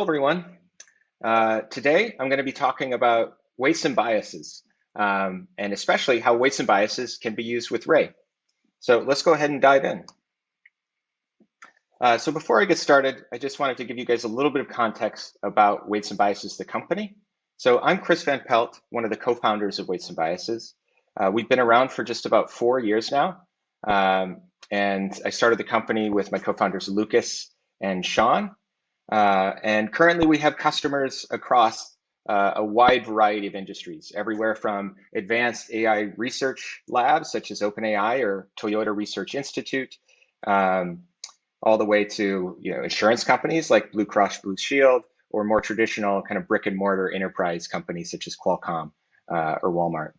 Hello, everyone. Today, I'm going to be talking about weights and biases, and especially how weights and biases can be used with Ray. So let's go ahead and dive in. So before I get started, I just wanted to give you guys a little bit of context about Weights and Biases, the company. So I'm Chris Van Pelt, one of the co-founders of Weights and Biases. We've been around for just about 4 years now, and I started the company with my co-founders Lucas and Sean. And currently we have customers across a wide variety of industries, everywhere from advanced AI research labs such as OpenAI or Toyota Research Institute, all the way to insurance companies like Blue Cross Blue Shield, or more traditional kind of brick and mortar enterprise companies such as Qualcomm or Walmart.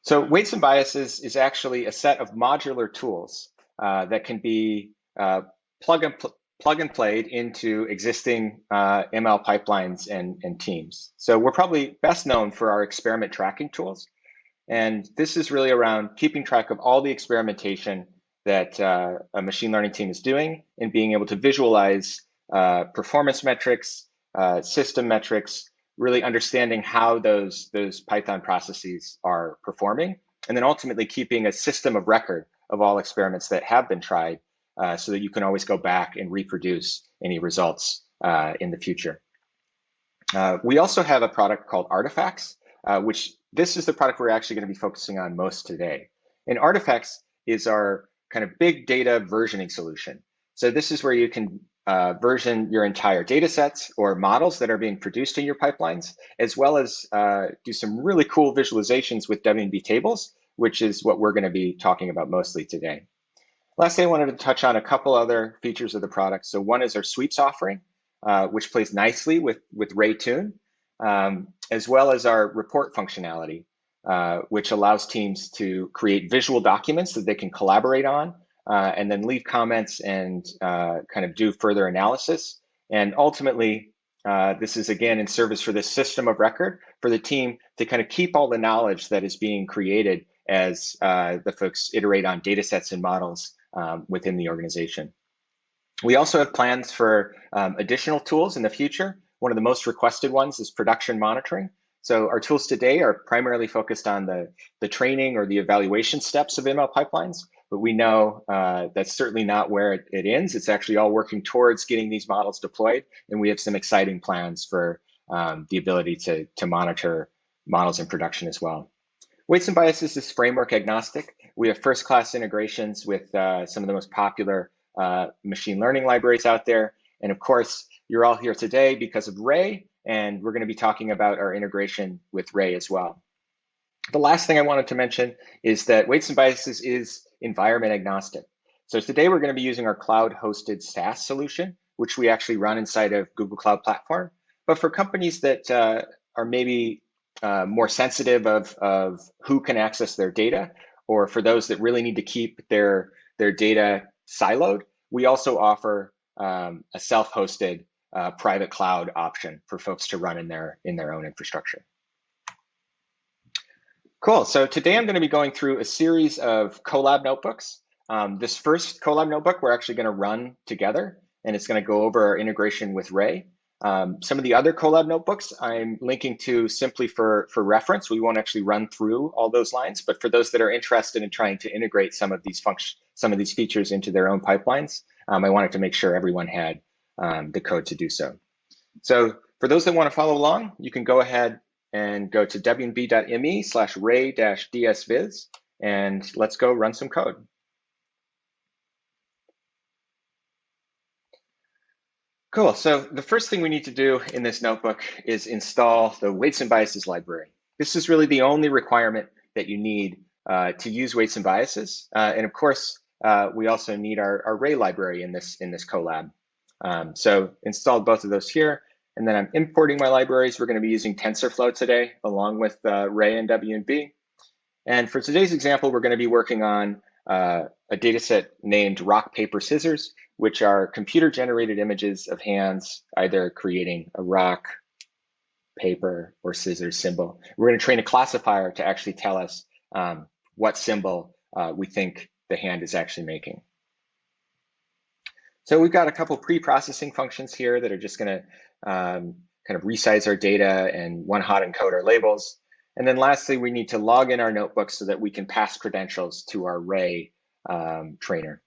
So weights and biases is actually a set of modular tools that can be plug and played into existing ML pipelines and teams. So we're probably best known for our experiment tracking tools. And this is really around keeping track of all the experimentation that a machine learning team is doing and being able to visualize performance metrics, system metrics, really understanding how those Python processes are performing, and then ultimately keeping a system of record of all experiments that have been tried so that you can always go back and reproduce any results in the future. We also have a product called Artifacts, which this is the product we're actually going to be focusing on most today. And Artifacts is our kind of big data versioning solution. So this is where you can version your entire data sets or models that are being produced in your pipelines, as well as do some really cool visualizations with W&B Tables, which is what we're going to be talking about mostly today. Lastly, I wanted to touch on a couple other features of the product. So one is our sweeps offering, which plays nicely with Ray Tune, as well as our report functionality, which allows teams to create visual documents that they can collaborate on, and then leave comments and kind of do further analysis. And ultimately, this is again in service for this system of record for the team to kind of keep all the knowledge that is being created as the folks iterate on data sets and models within the organization. We also have plans for additional tools in the future. One of the most requested ones is production monitoring. So our tools today are primarily focused on the training or the evaluation steps of ML pipelines, but we know that's certainly not where it ends. It's actually all working towards getting these models deployed, and we have some exciting plans for the ability to monitor models in production as well. Weights and biases is framework agnostic. We have first-class integrations with some of the most popular machine learning libraries out there. And of course, you're all here today because of Ray, and we're going to be talking about our integration with Ray as well. The last thing I wanted to mention is that weights and biases is environment agnostic. So today we're going to be using our cloud-hosted SaaS solution, which we actually run inside of Google Cloud Platform. But for companies that are maybe more sensitive of who can access their data, or for those that really need to keep their data siloed, we also offer a self-hosted private cloud option for folks to run in their own infrastructure. Cool, so today I'm going to be going through a series of Colab notebooks. This first Colab notebook we're actually going to run together, and it's going to go over our integration with Ray. Some of the other Colab notebooks I'm linking to simply for reference. We won't actually run through all those lines, but for those that are interested in trying to integrate some of these features into their own pipelines, I wanted to make sure everyone had the code to do so. So for those that want to follow along, you can go ahead and go to wb.me/ray-dsviz, and let's go run some code. Cool, so the first thing we need to do in this notebook is install the weights and biases library. This is really the only requirement that you need to use weights and biases. And of course, we also need our Ray library in this Colab. So installed both of those here, and then I'm importing my libraries. We're going to be using TensorFlow today, along with Ray and W&B. And for today's example, we're going to be working on a data set named rock, paper, scissors, which are computer-generated images of hands either creating a rock, paper, or scissors symbol. We're going to train a classifier to actually tell us what symbol we think the hand is actually making. So we've got a couple pre-processing functions here that are just going to kind of resize our data and one-hot encode our labels. And then lastly, we need to log in our notebooks so that we can pass credentials to our Ray trainer.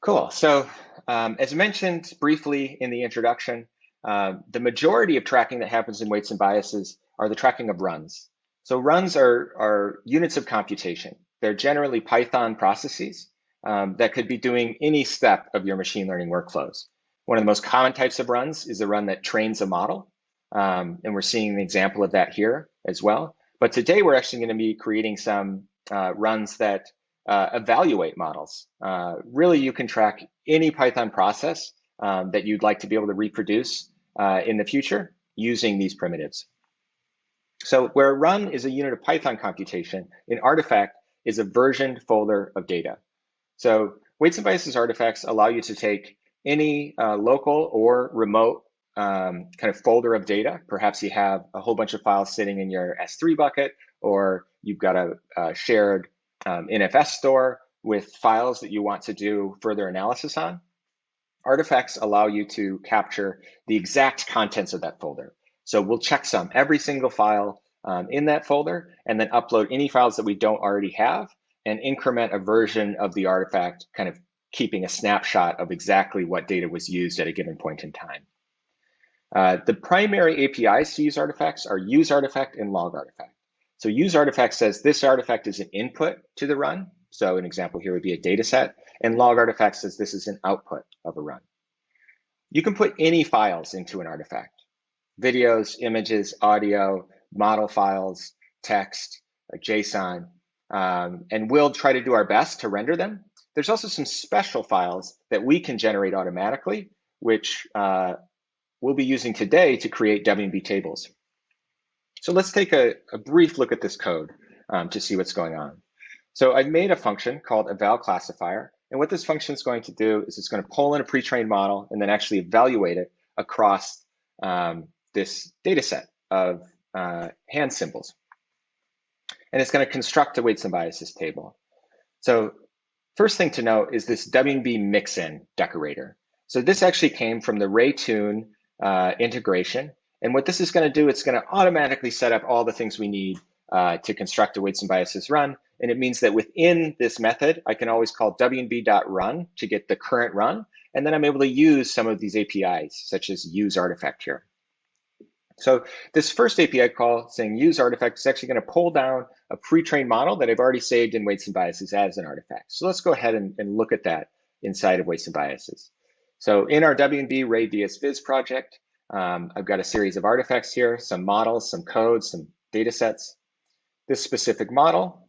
Cool. So as mentioned briefly in the introduction, the majority of tracking that happens in weights and biases are the tracking of runs. So runs are units of computation. They're generally Python processes that could be doing any step of your machine learning workflows. One of the most common types of runs is a run that trains a model. And we're seeing an example of that here as well. But today we're actually going to be creating some runs that evaluate models. Really, you can track any Python process that you'd like to be able to reproduce in the future using these primitives. So where a run is a unit of Python computation, an artifact is a versioned folder of data. So weights and biases artifacts allow you to take any local or remote kind of folder of data. Perhaps you have a whole bunch of files sitting in your S3 bucket, or you've got a shared NFS store with files that you want to do further analysis on. Artifacts allow you to capture the exact contents of that folder. So we'll checksum every single file in that folder and then upload any files that we don't already have and increment a version of the artifact, kind of keeping a snapshot of exactly what data was used at a given point in time. The primary APIs to use artifacts are use artifact and log artifact. So use artifact says this artifact is an input to the run. So an example here would be a data set, and log artifact says this is an output of a run. You can put any files into an artifact: videos, images, audio, model files, text, JSON, and we'll try to do our best to render them. There's also some special files that we can generate automatically, which we'll be using today to create W&B tables. So let's take a brief look at this code to see what's going on. So I've made a function called eval classifier. And what this function is going to do is it's going to pull in a pre-trained model and then actually evaluate it across this data set of hand symbols. And it's going to construct a weights and biases table. So first thing to note is this W&B mixin decorator. So this actually came from the Ray Tune integration. And what this is going to do, it's going to automatically set up all the things we need to construct a weights and biases run. And it means that within this method, I can always call wb.run to get the current run. And then I'm able to use some of these APIs, such as use artifact here. So this first API call saying use artifact is actually going to pull down a pre-trained model that I've already saved in weights and biases as an artifact. So let's go ahead and look at that inside of weights and biases. So in our W&B Ray DSViz project, I've got a series of artifacts here, some models, some codes, some data sets. This specific model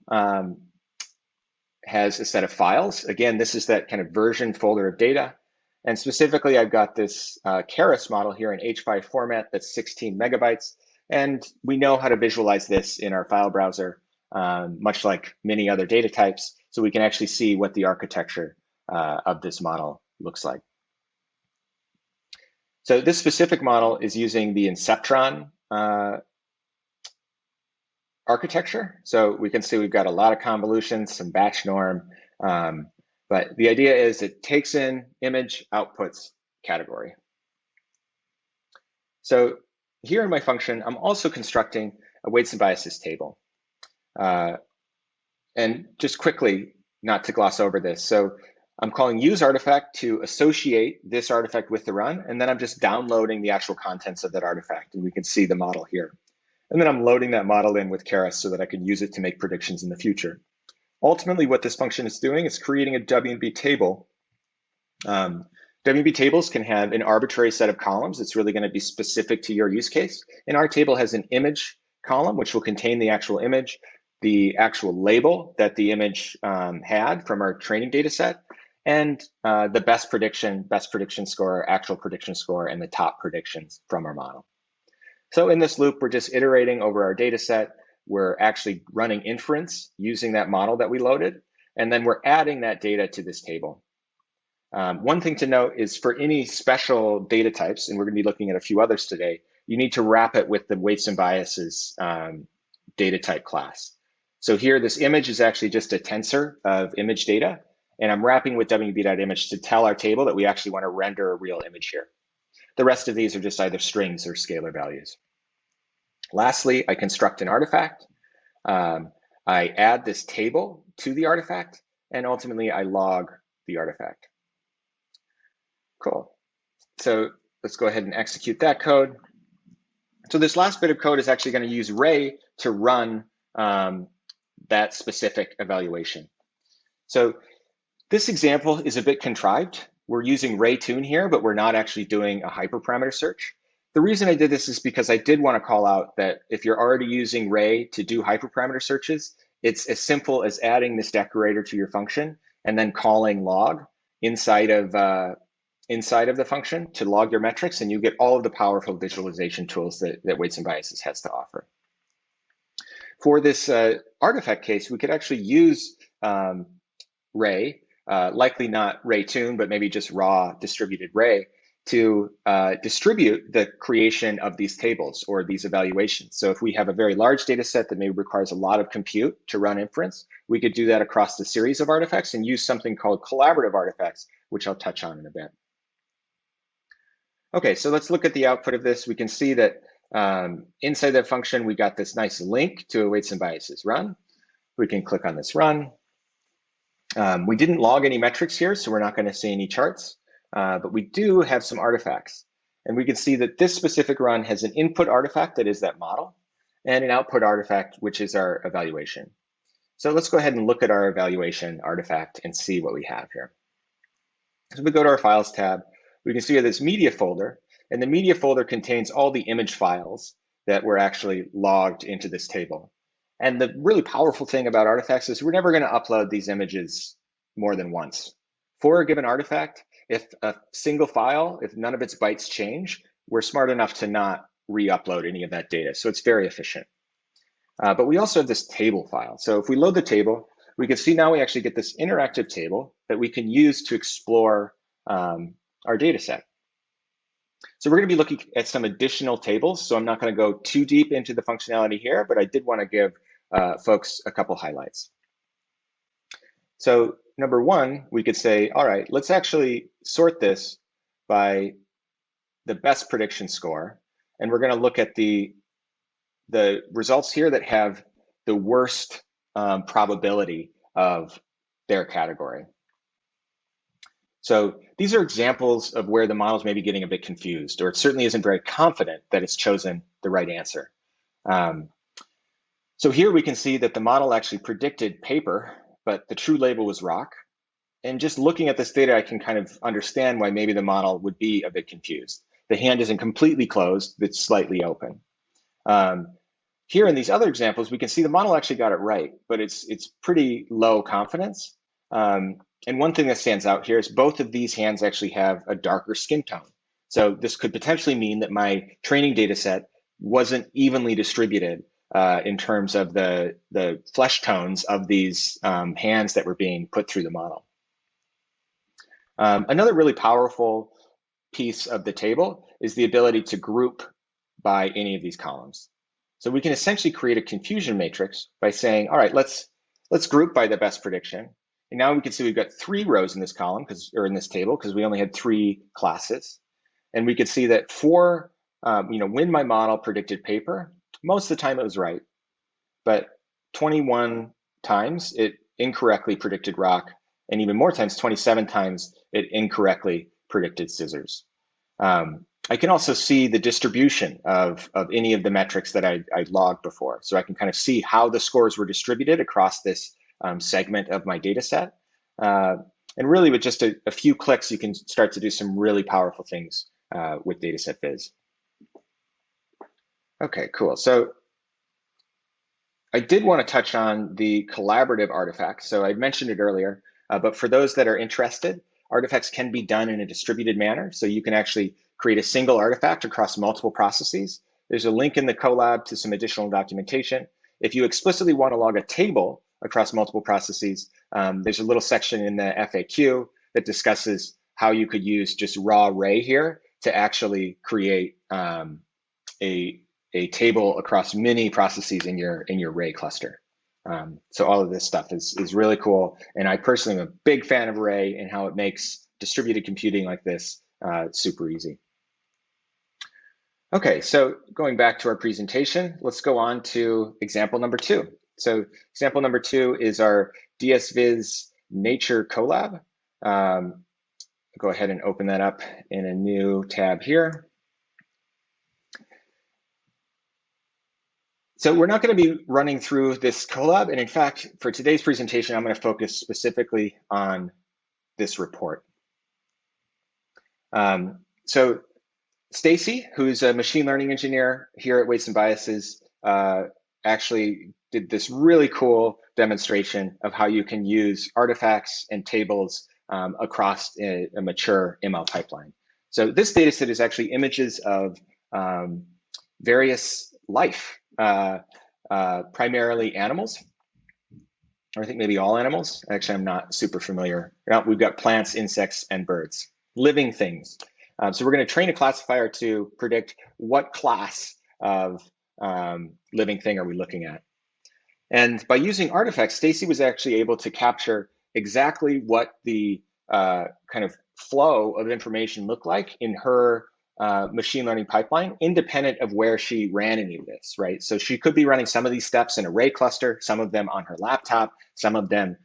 has a set of files. Again, this is that kind of version folder of data. And specifically, I've got this Keras model here in H5 format that's 16 megabytes. And we know how to visualize this in our file browser, much like many other data types. So we can actually see what the architecture of this model looks like. So this specific model is using the Inceptron architecture. So we can see we've got a lot of convolutions, some batch norm, but the idea is it takes in image outputs category. So here in my function, I'm also constructing a weights and biases table. And just quickly, not to gloss over this. So I'm calling use artifact to associate this artifact with the run, and then I'm just downloading the actual contents of that artifact, and we can see the model here. And then I'm loading that model in with Keras so that I can use it to make predictions in the future. Ultimately, what this function is doing is creating a W&B table. W&B tables can have an arbitrary set of columns. It's really going to be specific to your use case. And our table has an image column, which will contain the actual image, the actual label that the image had from our training data set, and the best prediction score, actual prediction score, and the top predictions from our model. So in this loop, we're just iterating over our data set. We're actually running inference using that model that we loaded, and then we're adding that data to this table. One thing to note is for any special data types, and we're going to be looking at a few others today, you need to wrap it with the weights and biases data type class. So here, this image is actually just a tensor of image data. And I'm wrapping with W&B.image to tell our table that we actually want to render a real image here. The rest of these are just either strings or scalar values. Lastly, I construct an artifact. I add this table to the artifact, and ultimately I log the artifact. Cool. So let's go ahead and execute that code. So this last bit of code is actually going to use Ray to run that specific evaluation. So this example is a bit contrived. We're using Ray tune here, but we're not actually doing a hyperparameter search. The reason I did this is because I did want to call out that if you're already using Ray to do hyperparameter searches, it's as simple as adding this decorator to your function and then calling log inside of the function to log your metrics, and you get all of the powerful visualization tools that Weights and Biases has to offer. For this artifact case, we could actually use Ray, likely not Ray tune, but maybe just raw distributed Ray, to distribute the creation of these tables or these evaluations. So if we have a very large data set that maybe requires a lot of compute to run inference, we could do that across the series of artifacts and use something called collaborative artifacts, which I'll touch on in a bit. Okay, so let's look at the output of this. We can see that inside that function, we got this nice link to a Weights and Biases run. We can click on this run. We didn't log any metrics here, so we're not going to see any charts, but we do have some artifacts. And we can see that this specific run has an input artifact that is that model, and an output artifact, which is our evaluation. So let's go ahead and look at our evaluation artifact and see what we have here. So we go to our Files tab. We can see this media folder, and the media folder contains all the image files that were actually logged into this table. And the really powerful thing about artifacts is we're never going to upload these images more than once. For a given artifact, if a single file, if none of its bytes change, we're smart enough to not re-upload any of that data. So it's very efficient. But we also have this table file. So if we load the table, we can see now we actually get this interactive table that we can use to explore our data set. So we're going to be looking at some additional tables. So I'm not going to go too deep into the functionality here, but I did want to give folks a couple highlights. So number one, we could say, all right, let's actually sort this by the best prediction score. And we're going to look at the results here that have the worst probability of their category. So these are examples of where the model's maybe getting a bit confused, or it certainly isn't very confident that it's chosen the right answer. So here we can see that the model actually predicted paper, but the true label was rock. And just looking at this data, I can kind of understand why maybe the model would be a bit confused. The hand isn't completely closed, it's slightly open. Here in these other examples, we can see the model actually got it right, but it's pretty low confidence. And one thing that stands out here is both of these hands actually have a darker skin tone. So this could potentially mean that my training data set wasn't evenly distributed in terms of the flesh tones of these hands that were being put through the model. Another really powerful piece of the table is the ability to group by any of these columns. So we can essentially create a confusion matrix by saying, all right, let's group by the best prediction. And now we can see we've got 3 rows in this column, or in this table, because we only had 3 classes. And we could see that for, when my model predicted paper, most of the time it was right, but 21 times it incorrectly predicted rock, and even more times, 27 times it incorrectly predicted scissors. I can also see the distribution of any of the metrics that I logged before. So I can kind of see how the scores were distributed across this segment of my data set. And really with just a few clicks, you can start to do some really powerful things with Dataset Viz. Okay, cool. So I did want to touch on the collaborative artifacts. So I mentioned it earlier, but for those that are interested, artifacts can be done in a distributed manner. So you can actually create a single artifact across multiple processes. There's a link in the collab to some additional documentation. If you explicitly want to log a table across multiple processes, there's a little section in the FAQ that discusses how you could use just raw Ray here to actually create a table across many processes in your Ray cluster. So all of this stuff is really cool. And I personally am a big fan of Ray and how it makes distributed computing like this super easy. Okay, so going back to our presentation, let's go on to example number 2. So example number 2 is our DSViz Nature Collab. Go ahead and open that up in a new tab here. So we're not going to be running through this collab, and in fact, for today's presentation, I'm going to focus specifically on this report. So Spacey, who's a machine learning engineer here at Weights and Biases, actually did this really cool demonstration of how you can use artifacts and tables across a mature ML pipeline. So this data set is actually images of various life, primarily animals, or I think maybe all animals. Actually, I'm not super familiar. We've got plants, insects, and birds, living things. So we're going to train a classifier to predict what class of living thing are we looking at. And by using artifacts, Spacey was actually able to capture exactly what the kind of flow of information looked like in her machine learning pipeline, independent of where she ran any of this, right? So she could be running some of these steps in a Ray cluster, some of them on her laptop, some of them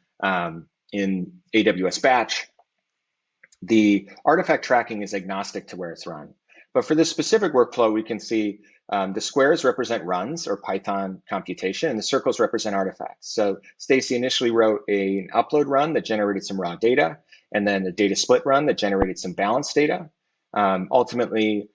in AWS Batch. The artifact tracking is agnostic to where it's run. But for this specific workflow, we can see the squares represent runs or Python computation, and the circles represent artifacts. So Spacey initially wrote an upload run that generated some raw data, and then a data split run that generated some balanced data. Ultimately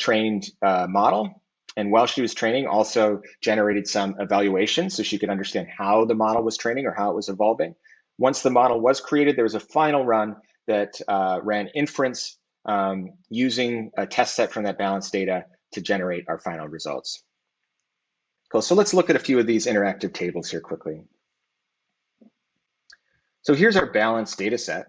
trained a model, and while she was training, also generated some evaluation so she could understand how the model was training or how it was evolving. Once the model was created, there was a final run that ran inference using a test set from that balanced data to generate our final results. Cool, so let's look at a few of these interactive tables here quickly. So here's our balanced data set.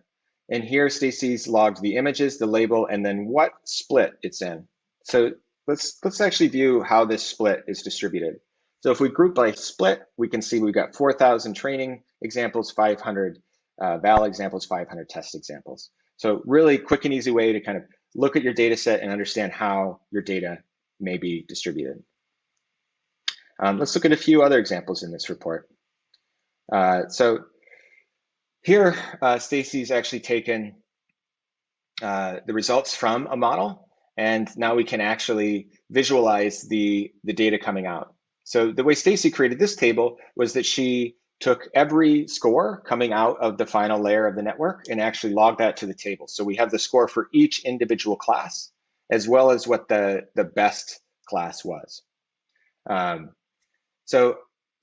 And here Spacey's logged the images, the label, and then what split it's in. So let's actually view how this split is distributed. So if we group by split, we can see we've got 4,000 training examples, 500 val examples, 500 test examples. So really quick and easy way to kind of look at your data set and understand how your data may be distributed. Let's look at a few other examples in this report. So here, Spacey's actually taken the results from a model, and now we can actually visualize the data coming out. So the way Spacey created this table was that she took every score coming out of the final layer of the network and actually logged that to the table. So we have the score for each individual class, as well as what the best class was.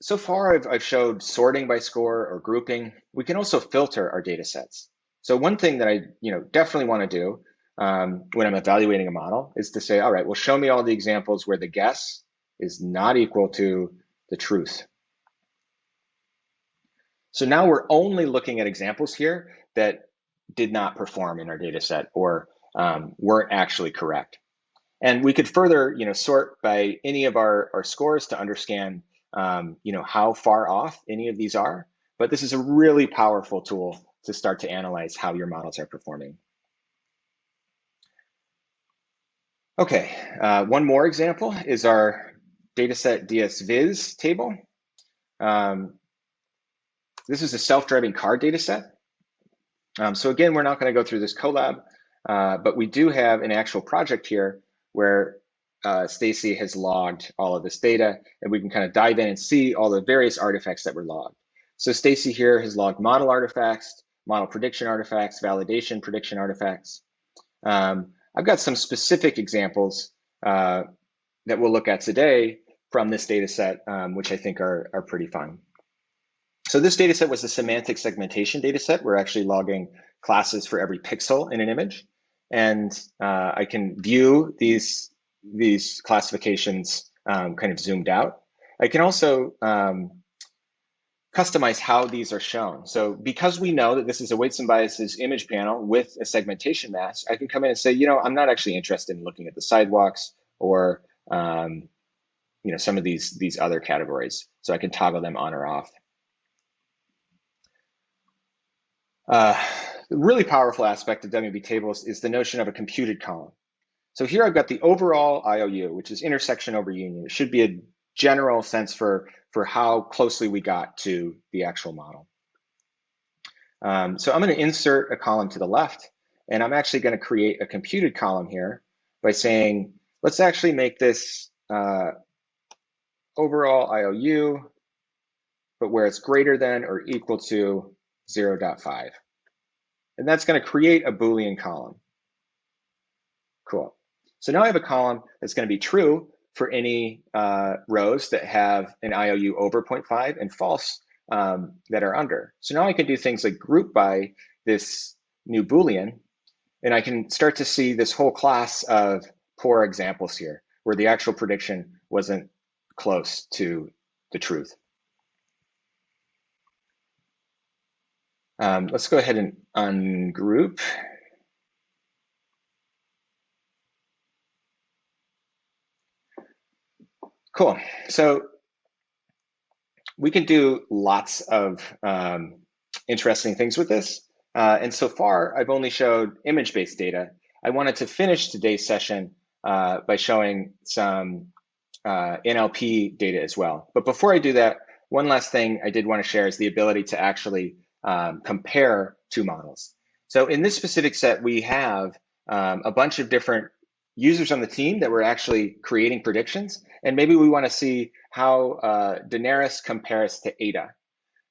So far, I've showed sorting by score or grouping. We can also filter our data sets. So one thing that I definitely want to do when I'm evaluating a model is to say, all right, well, show me all the examples where the guess is not equal to the truth. So now we're only looking at examples here that did not perform in our data set or weren't actually correct. And we could further sort by any of our scores to understand how far off any of these are. But this is a really powerful tool to start to analyze how your models are performing. Okay, one more example is our dataset DSViz table. This is a self-driving car dataset. So again, we're not going to go through this collab, but we do have an actual project here where Spacey has logged all of this data, and we can kind of dive in and see all the various artifacts that were logged. So Spacey here has logged model artifacts, model prediction artifacts, validation prediction artifacts. I've got some specific examples that we'll look at today from this data set, which I think are pretty fun. So this data set was a semantic segmentation data set. We're actually logging classes for every pixel in an image. And I can view these classifications kind of zoomed out. I can also customize how these are shown. So because we know that this is a weights and biases image panel with a segmentation mask, I can come in and say, I'm not actually interested in looking at the sidewalks or some of these other categories. So I can toggle them on or off. The really powerful aspect of W&B tables is the notion of a computed column. So here I've got the overall IOU, which is intersection over union. It should be a general sense for how closely we got to the actual model. So I'm going to insert a column to the left, and I'm actually going to create a computed column here by saying, let's actually make this overall IOU, but where it's greater than or equal to 0.5. And that's going to create a Boolean column. Cool. So now I have a column that's going to be true for any rows that have an IOU over 0.5 and false that are under. So now I can do things like group by this new Boolean, and I can start to see this whole class of poor examples here where the actual prediction wasn't close to the truth. Let's go ahead and ungroup. Cool. So we can do lots of interesting things with this. And so far, I've only showed image-based data. I wanted to finish today's session by showing some NLP data as well. But before I do that, one last thing I did want to share is the ability to actually compare two models. So in this specific set, we have a bunch of different users on the team that were actually creating predictions. And maybe we want to see how Daenerys compares to Ada.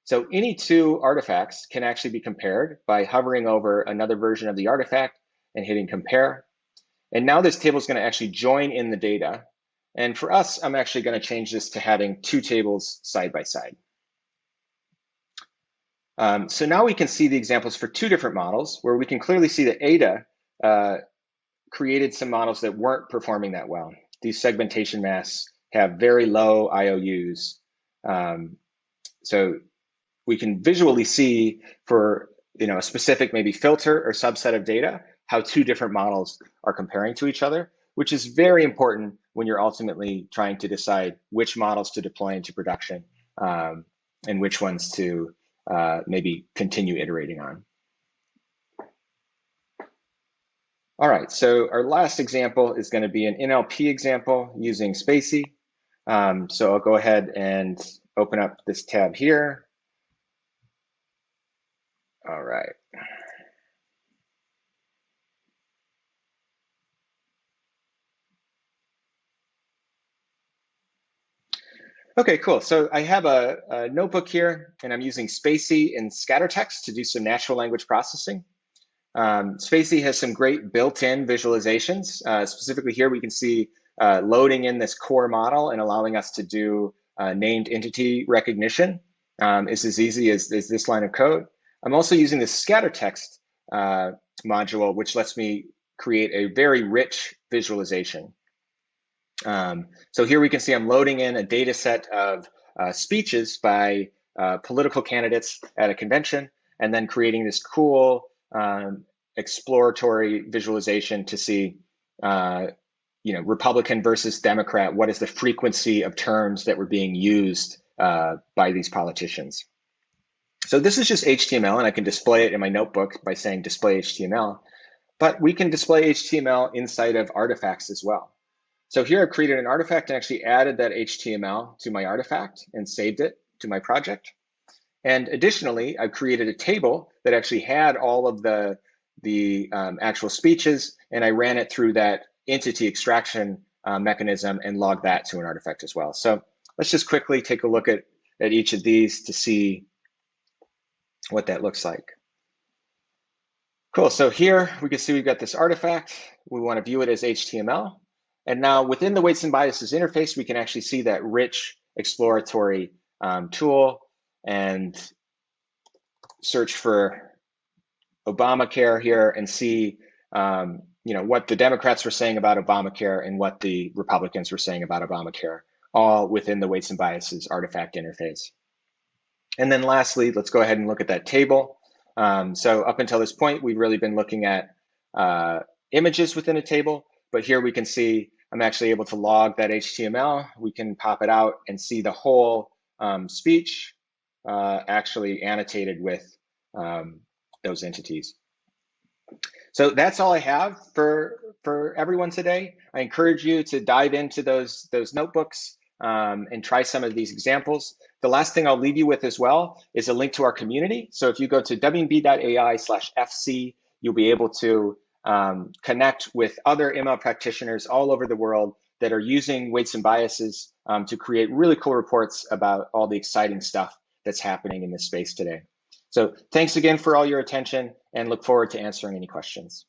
So any two artifacts can actually be compared by hovering over another version of the artifact and hitting compare. And now this table is going to actually join in the data. And for us, I'm actually going to change this to having two tables side by side. So now we can see the examples for two different models where we can clearly see that Ada created some models that weren't performing that well. These segmentation masks have very low IOUs. So we can visually see for a specific maybe filter or subset of data how two different models are comparing to each other, which is very important when you're ultimately trying to decide which models to deploy into production and which ones to maybe continue iterating on. All right, so our last example is going to be an NLP example using Spacey. So I'll go ahead and open up this tab here. All right. Okay, cool. So I have a notebook here, and I'm using Spacey and scattertext to do some natural language processing. Spacey has some great built-in visualizations. Specifically here, we can see loading in this core model and allowing us to do named entity recognition. It's as easy as this line of code. I'm also using the scattertext module, which lets me create a very rich visualization. So here we can see I'm loading in a data set of speeches by political candidates at a convention, and then creating this cool exploratory visualization to see, Republican versus Democrat. What is the frequency of terms that were being used by these politicians? So this is just HTML, and I can display it in my notebook by saying display HTML, but we can display HTML inside of artifacts as well. So here I've created an artifact and actually added that HTML to my artifact and saved it to my project. And additionally, I've created a table that actually had all of the actual speeches, and I ran it through that entity extraction mechanism and logged that to an artifact as well. So let's just quickly take a look at each of these to see what that looks like. Cool, so here we can see we've got this artifact. We want to view it as HTML. And now within the weights and biases interface, we can actually see that rich exploratory tool and search for Obamacare here and see what the Democrats were saying about Obamacare and what the Republicans were saying about Obamacare, all within the weights and biases artifact interface. And then lastly, let's go ahead and look at that table. So up until this point, we've really been looking at images within a table, but here we can see I'm actually able to log that HTML. We can pop it out and see the whole speech actually annotated with the those entities. So that's all I have for everyone today. I encourage you to dive into those notebooks and try some of these examples. The last thing I'll leave you with as well is a link to our community. So if you go to wb.ai/FC, you'll be able to connect with other ML practitioners all over the world that are using weights and biases to create really cool reports about all the exciting stuff that's happening in this space today. So thanks again for all your attention and look forward to answering any questions.